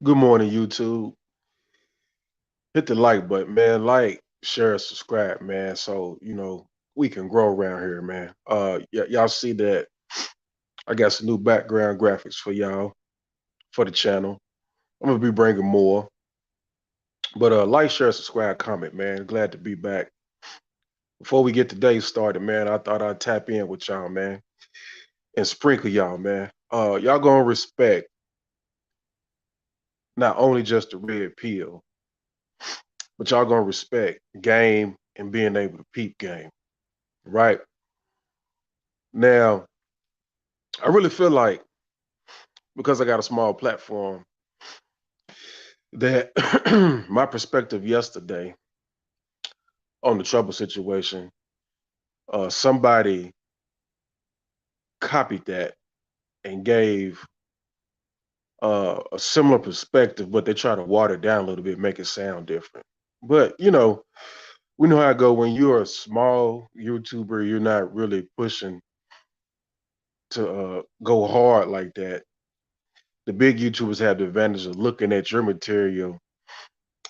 Good morning, YouTube. Hit the like button, man. Like, share, subscribe, man. So we can grow around here, man. Y'all see that I got some new background graphics for y'all for the channel. I'm gonna be bringing more, but like, share, subscribe, comment, man. Glad to be back. Before we get today started, man, I thought I'd tap in with y'all, man, and sprinkle y'all, man. Y'all gonna respect not only just the red pill, but y'all gonna respect game and being able to peep game, right? Now, I really feel like because I got a small platform that my perspective yesterday on the trouble situation, somebody copied that and gave a similar perspective, but they try to water it down a little bit, make it sound different. But we know how it go when you're a small YouTuber, you're not really pushing to go hard like that. The big YouTubers have the advantage of looking at your material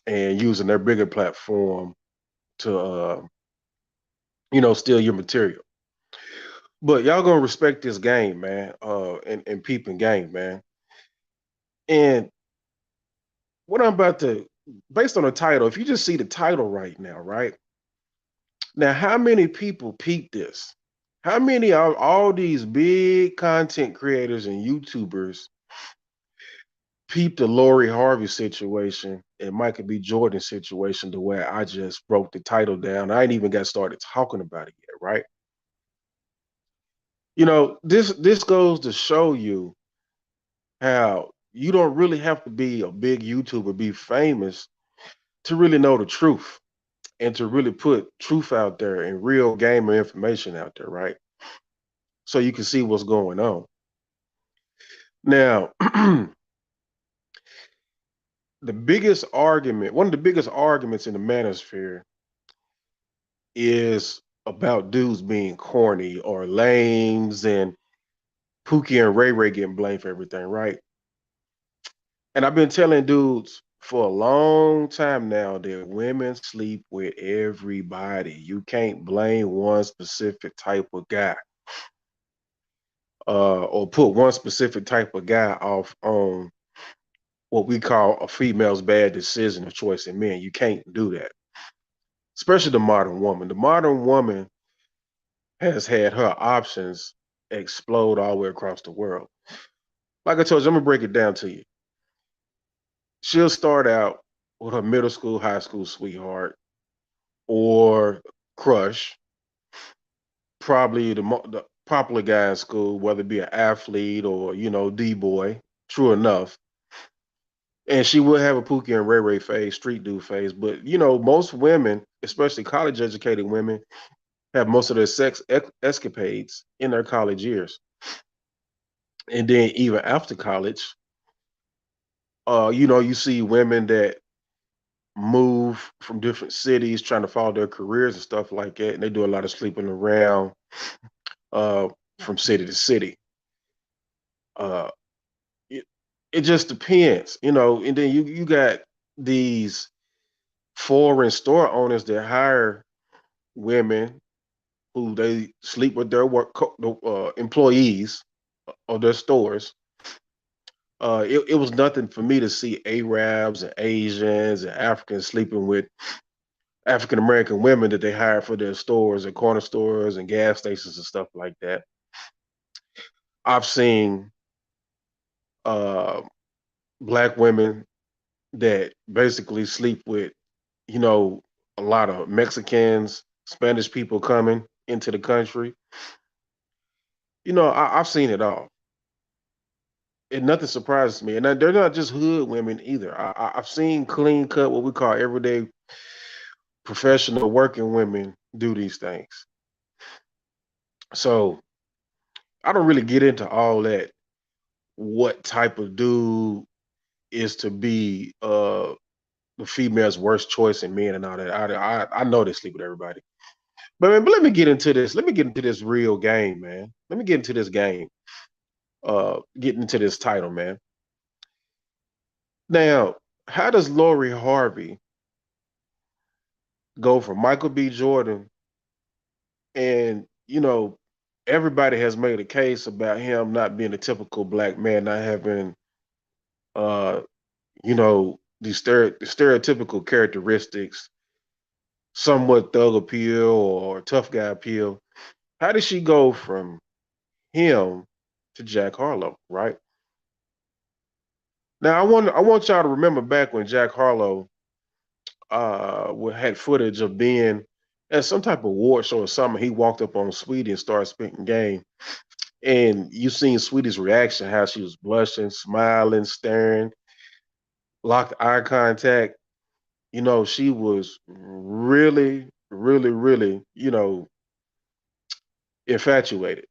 and using their bigger platform to steal your material. But y'all gonna respect this game, man, and peeping game, man. And what I'm about to, based on the title, if you just see the title right now, right? Now, how many people peep this? How many of all these big content creators and YouTubers peep the Lori Harvey situation and Michael B. Jordan situation the way I just broke the title down? I ain't even got started talking about it yet, right? This goes to show you how you don't really have to be a big YouTuber, be famous to really know the truth and to really put truth out there and real gamer information out there, right? So you can see what's going on. Now, one of the biggest arguments in the manosphere is about dudes being corny or lames and Pookie and Ray Ray getting blamed for everything, right? And I've been telling dudes for a long time now that women sleep with everybody. You can't blame one specific type of guy, or put one specific type of guy off on what we call a female's bad decision or choice in men. You can't do that, especially the modern woman. The modern woman has had her options explode all the way across the world. Like I told you, I'm gonna break it down to you. She'll start out with her middle school, high school sweetheart or crush, probably the popular guy in school, whether it be an athlete or D boy. True enough, and she will have a Pookie and Ray Ray phase, street dude phase. But most women, especially college educated women, have most of their sex escapades in their college years, and then even after college, you see women that move from different cities trying to follow their careers and stuff like that, and they do a lot of sleeping around uh, from city to city. Uh, it, it just depends, and then you got these foreign store owners that hire women who they sleep with their employees of their stores. It was nothing for me to see Arabs and Asians and Africans sleeping with African American women that they hire for their stores and corner stores and gas stations and stuff like that. I've seen uh, black women that basically sleep with, you know, a lot of Mexicans, Spanish people coming into the country. I've seen it all. And nothing surprises me. And they're not just hood women either. I've seen clean cut, what we call everyday professional working women do these things. So I don't really get into all that. What type of dude is to be the female's worst choice in men and all that. I know they sleep with everybody. But man, but let me get into this. Let me get into this real game, man. Let me get into this game. Getting into this title, man. Now, how does Lori Harvey go from Michael B. Jordan and everybody has made a case about him not being a typical black man, not having uh the stereotypical characteristics, somewhat thug appeal or tough guy appeal. How did she go from him to Jack Harlow, right? Now I want y'all to remember back when Jack Harlow had footage of being at some type of award show or something. He walked up on Saweetie and started spitting game. And you seen Sweetie's reaction, how she was blushing, smiling, staring, locked eye contact. She was really, really, really, infatuated.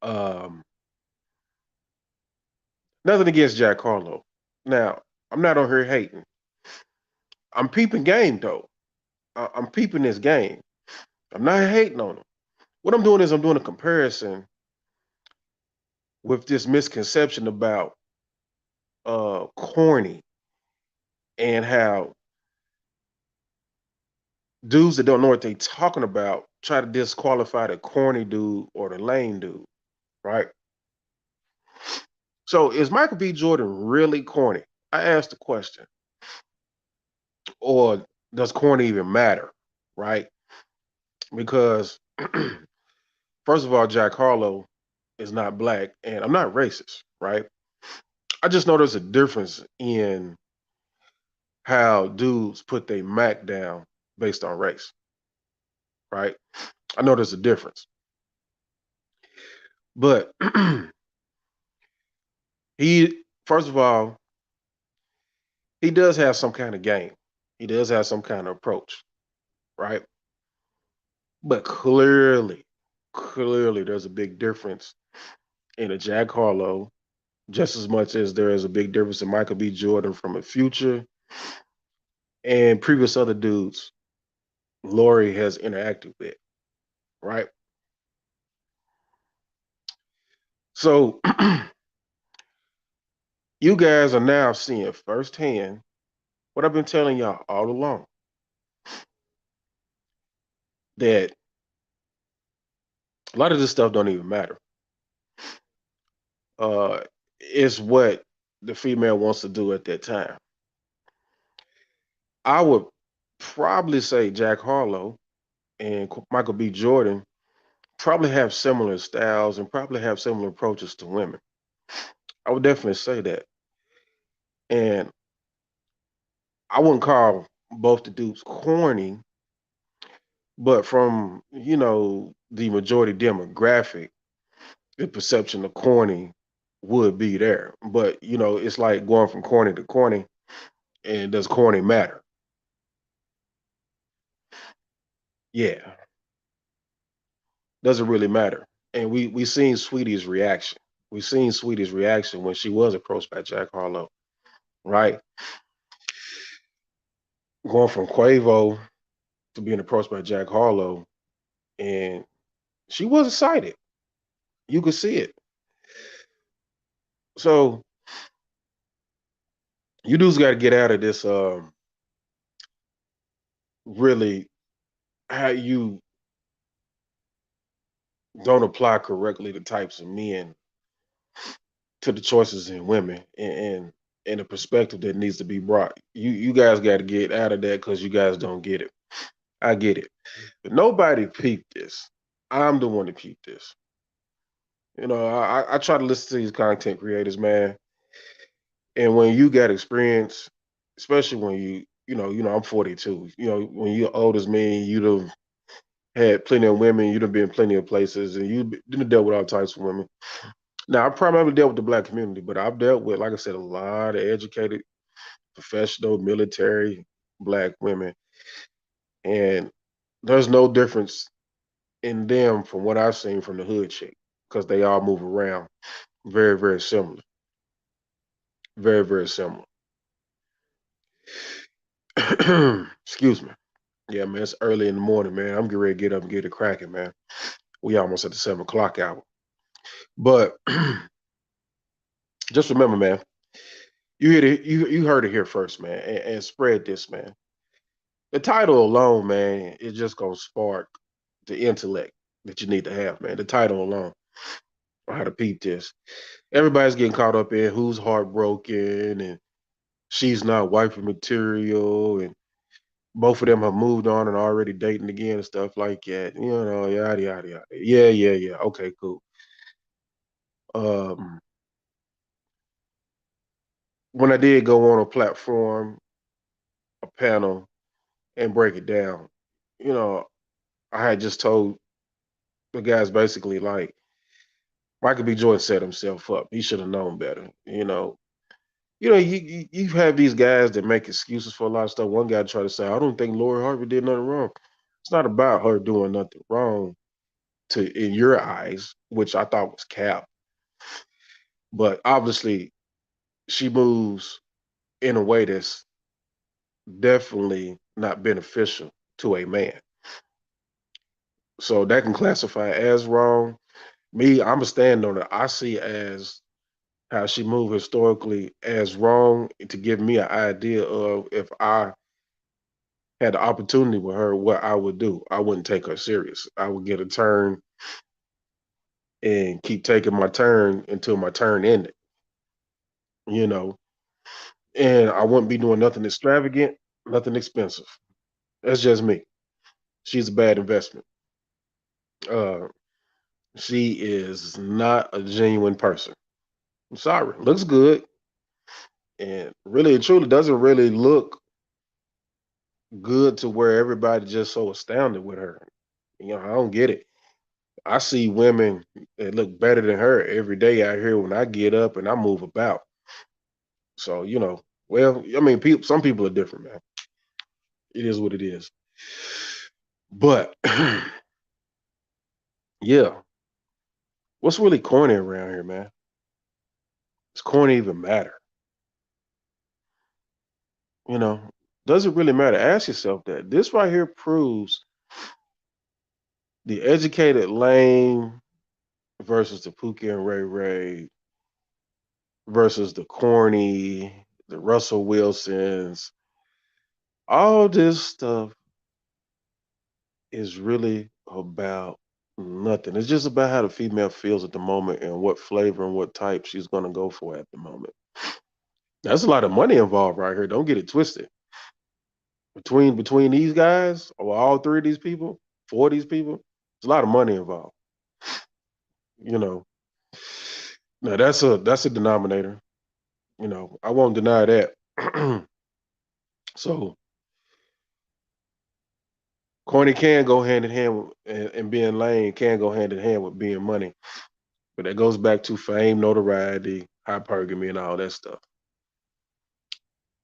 Um, Nothing against Jack Harlow. Now, I'm not on here hating. I'm peeping game though. I'm peeping this game. I'm not hating on him. What I'm doing is I'm doing a comparison with this misconception about corny and how dudes that don't know what they talking about try to disqualify the corny dude or the lame dude, right? So is Michael B. Jordan really corny? I asked the question. Or does corny even matter, right? Because first of all, Jack Harlow is not black, and I'm not racist, right? I just know there's a difference in how dudes put their Mac down based on race, right? I know there's a difference. But he, first of all, he does have some kind of game. He does have some kind of approach, right? But clearly, there's a big difference in a Jack Harlow, just as much as there is a big difference in Michael B. Jordan from a Future and previous other dudes Lori has interacted with, right? So you guys are now seeing firsthand what I've been telling y'all all along, that a lot of this stuff don't even matter. Uh, it's what the female wants to do at that time. I would probably say Jack Harlow and Michael B. Jordan probably have similar styles and probably have similar approaches to women. I would definitely say that. And I wouldn't call both the dudes corny, but from, the majority demographic, the perception of corny would be there. But, it's like going from corny to corny, and does corny matter? Yeah, doesn't really matter. And we seen Sweetie's reaction. We seen Sweetie's reaction when she was approached by Jack Harlow, right? Going from Quavo to being approached by Jack Harlow, and she was excited. You could see it. So you dudes got to get out of this. Really, how you don't apply correctly the types of men to the choices in women, and the perspective that needs to be brought. You guys got to get out of that because you guys don't get it. I get it, but nobody peeped this. I'm the one that peeped this. I try to listen to these content creators, man. And when you got experience, especially when I'm 42. When you're old as me, you'd have had plenty of women, you'd have been plenty of places, and you've dealt with all types of women. Now, I primarily dealt with the black community, but I've dealt with, like I said, a lot of educated, professional, military black women, and there's no difference in them from what I've seen from the hood chick, because they all move around very, very similar, very, very similar. Excuse me. Yeah, man, it's early in the morning, man. I'm getting ready to get up and get it cracking, man. We almost at the 7 o'clock hour. But just remember, man, You heard it here first, man, and spread this, man. The title alone, man, is just gonna spark the intellect that you need to have, man. The title alone on how to peep this. Everybody's getting caught up in who's heartbroken and she's not wifey material, and both of them have moved on and already dating again and stuff like that. Yada yada yada. Yeah, yeah, yeah. Okay, cool. Um, when I did go on a platform, a panel, and break it down, you know, I had just told the guys basically like Michael B. Jordan set himself up. He should have known better. You have these guys that make excuses for a lot of stuff. One guy tried to say, "I don't think Lori Harvey did nothing wrong." It's not about her doing nothing wrong to in your eyes, which I thought was cap. But obviously, she moves in a way that's definitely not beneficial to a man. So that can classify as wrong. Me, I'm a stand on it. I see as how she moved historically as wrong to give me an idea of if I had the opportunity with her, what I would do. I wouldn't take her serious. I would get a turn and keep taking my turn until my turn ended, you know. And I wouldn't be doing nothing extravagant, nothing expensive. That's just me. She's a bad investment. Uh, she is not a genuine person. I'm sorry. Looks good. And really and truly doesn't really look good to where everybody just so astounded with her. I don't get it. I see women that look better than her every day out here when I get up and I move about. So, well, I mean, some people are different, man. It is what it is. But yeah, what's really corny around here, man? Does corny even matter? You know, does it really matter? Ask yourself that. This right here proves the educated lame versus the Pookie and Ray Ray versus the corny, the Russell Wilsons. All this stuff is really about nothing. It's just about how the female feels at the moment and what flavor and what type she's going to go for at the moment. There's a lot of money involved right here. Don't get it twisted. Between these guys, or all three of these people, four of these people, there's a lot of money involved. You know, now that's a denominator. I won't deny that. So corny can go hand in hand with, and being lame can go hand in hand with being money. But that goes back to fame, notoriety, hypergamy, and all that stuff.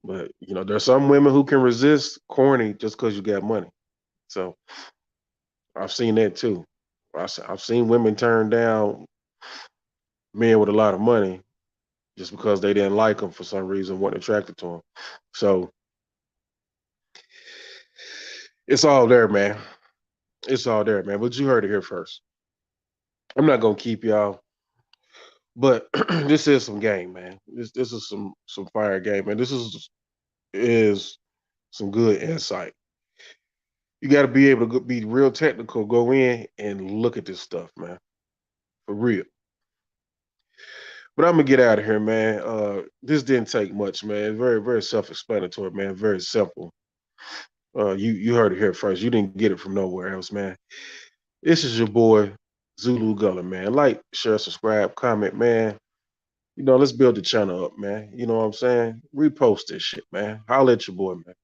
But there's some women who can resist corny just because you got money. So I've seen that too. I've seen women turn down men with a lot of money just because they didn't like them for some reason, weren't attracted to them. So it's all there, man. It's all there, man. But you heard it here first. I'm not gonna keep y'all, but this is some game, man. This is some fire game, man. This is some good insight. You got to be able to be real technical, go in and look at this stuff, man, for real. But I'm gonna get out of here, man. This didn't take much, man. Very, very self-explanatory, man. Very simple. You heard it here first. You didn't get it from nowhere else, man. This is your boy Zulu Gullah, man. Like, share, subscribe, comment, man. Let's build the channel up, man. You know what I'm saying? Repost this shit, man. Holla at your boy, man.